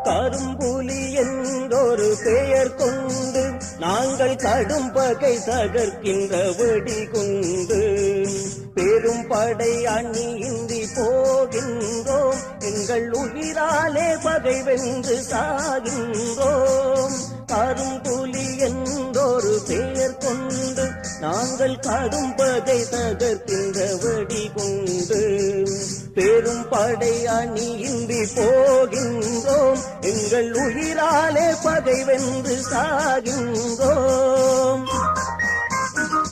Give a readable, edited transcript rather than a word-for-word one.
கரும்புலி என்றொரு பெயர் கொண்டு நாங்கள் கடும் பகை தகர்க்கின்ற வெடிகுண்டு பெரும் படை அணியின்றி போகின்றோம் எங்கள் உயிராலே பகை வென்று சாகின்றோம். கரும்புலி என்றொரு பெயர் கொண்டு நாங்கள் கடும் பகை தகர்க்கின்ற வெடிகுண்டு பெரும் படை அணியின்றி போகின்றோம் எங்கள் உயிராலே பகை வென்று சாகின்றோம்.